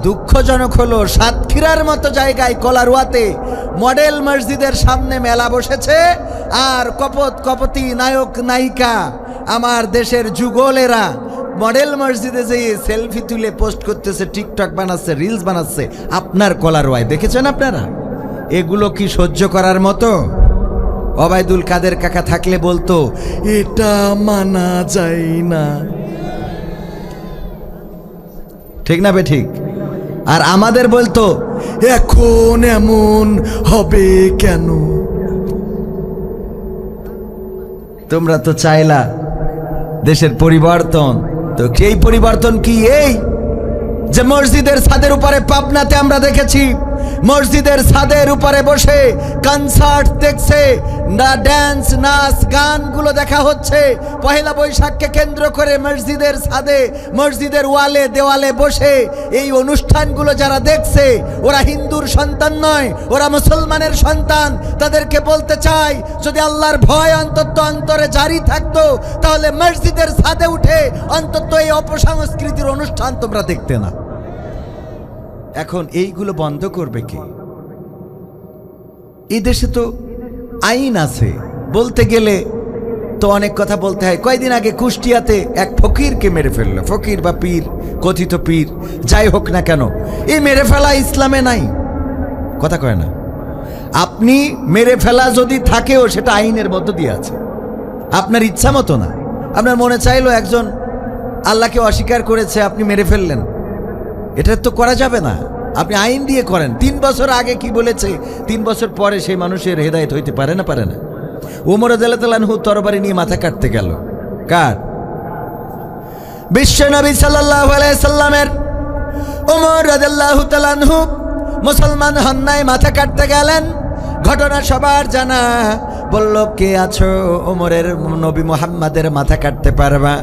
দুঃখজনক হলো সাতক্ষীরার মতো জায়গায় কলারোয়াতে মডেল মসজিদের সামনে মেলা বসেছে, আর কপতি নায়ক নায়িকা আমার দেশের যুগলেরা মডেল মসজিদে যেয়ে সেলফি তুলে পোস্ট করতেছে, টিকটক বানাচ্ছে, রিলস বানাচ্ছে আপনার কলারোয়ায়। দেখেছেন আপনারা? এগুলো কি সহ্য করার মতো? ওবায়দুল কাদের কাকা থাকলে বলতো এটা মানা যায় না, ঠিক না বে ঠিক? আর আমাদের বলতো এখন এমন হবে কেন? তোমরা তো চাইলা দেশের পরিবর্তন, তো সেই পরিবর্তন কি এই যে মসজিদের ছাদের উপরে পাবনাতে আমরা দেখেছি মসজিদের ছাদের উপরে বসে কনসার্ট দেখছে, না ড্যান্স নাচ গানগুলো দেখা হচ্ছে। পহেলা বৈশাখকে কেন্দ্র করে মসজিদের ছাদে মসজিদের ওয়ালে দেওয়ালে বসে এই অনুষ্ঠানগুলো যারা দেখছে ওরা হিন্দুর সন্তান নয়, ওরা মুসলমানের সন্তান। তাদেরকে বলতে চাই যদি আল্লাহর ভয় অন্তত অন্তরে জারি থাকতো তাহলে মসজিদের ছাদে উঠে অন্তত এই অপসংস্কৃতির অনুষ্ঠান তোমরা দেখতে না। এখন এইগুলো বন্ধ করবে কে? এই দেশে তো আইন আছে, বলতে গেলে তো অনেক কথা বলতে হয়। কয়েকদিন আগে কুষ্টিয়াতে এক ফকিরকে মেরে ফেললো, ফকির বা পীর, কথিত পীর যাই হোক না কেন, এই মেরে ফেলা ইসলামে নাই, কথা কয় না। আপনি মেরে ফেলা যদি থাকেও সেটা আইনের মধ্য দিয়ে আছে, আপনার ইচ্ছা মতো না। আপনার মনে চাইলো একজন আল্লাহকে অস্বীকার করেছে, আপনি মেরে ফেললেন, এটা তো করা যাবে না। আপনি আইন দিয়ে করেন। 3 বছর আগে কি বলেছে, 3 বছর পরে সেই মানুষের হেদায়েত হইতে পারে না, পারে না। ওমর রাদিয়াল্লাহু আনহু তরবারি নিয়ে মাথা কাটতে গেল, কার? বিশ্ব নবী সাল্লাল্লাহু আলাইহি সাল্লামের। ওমর রাদিয়াল্লাহু তাআলা আনহু মুসলমান হন নাই, মাথা কাটতে গেলেন। ঘটনা সবার জানা। বলল কে আছো? ওমরের নবী মুহাম্মাদের মাথা কাটতে পারবা?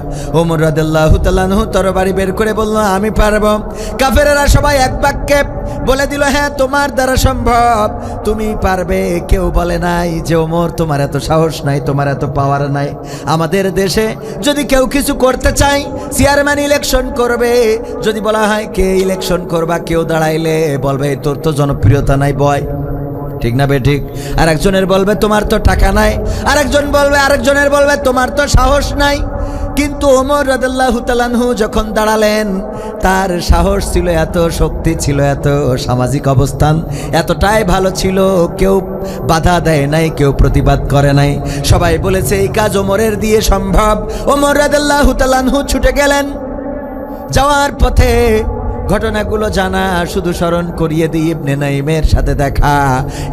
ওমর রাদিয়াল্লাহু তাআলা আনহু তরবারি বের করে বলল আমি পারবো। কাফেরেরা সবাই এক বাক্যে বলে দিল হ্যাঁ তোমার দ্বারা সম্ভব, তুমি পারবে। কেউ বলে নাই যে ওমর তোমার এত সাহস নাই, তোমার এত পাওয়ার নাই। আমাদের দেশে যদি কেউ কিছু করতে চায় চেয়ারম্যান ইলেকশন করবে, যদি বলা হয় কে ইলেকশন করবা, কেউ দাঁড়াইলে বলবে তোর তো জনপ্রিয়তা নাই বয়, ঠিক না বে ঠিক? আরেকজনের বলবে তোমার তো টাকা নাই, আরেকজনের বলবে তোমার তো সাহস নাই। কিন্তু ওমর রাদিয়াল্লাহু তাআলা আনহু যখন দাঁড়ালেন তার সাহস ছিল এত, শক্তি ছিল এত, সামাজিক অবস্থান এতটাই ভালো ছিল, কেউ বাধা দেয় নাই, কেউ প্রতিবাদ করে নাই। সবাই বলেছে এই কাজ ওমরের দিয়ে সম্ভব। ওমর রাদিয়াল্লাহু তাআলা আনহু ছুটে গেলেন। যাওয়ার পথে ঘটনাগুলো জানা, শুধু স্মরণ করিয়ে দিই ইবনে নাইমের সাথে দেখা।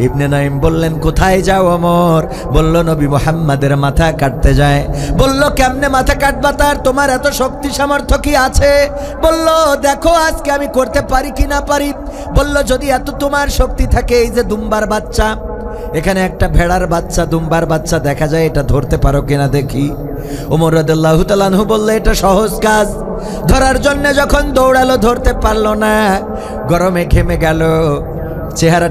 ইবনে নাইম বললেন কোথায় যাও ওমর? বলল নবী মুহাম্মাদের মাথা কাটতে যায়। বলল কেমনে মাথা কাটবা, তার তোমার এত শক্তি সামর্থ্য কি আছে? বলল দেখো আজকে আমি করতে পারি কি না পারি। বলল যদি এত তোমার শক্তি থাকে, এই যে দুম্বার বাচ্চা, এখানে একটা ভেড়ার বাচ্চা, দুম্বার বাচ্চা দেখা যায়, এটা ধরতে পারো কিনা দেখি। ওমর রাদিয়াল্লাহু তাআলা আনহু বলল এটা সহজ কাজ। ধরার জন্য যখন দৌড়ালো ধরতে পারলো না, গরমে ঘেমে গেল, চেহারাটা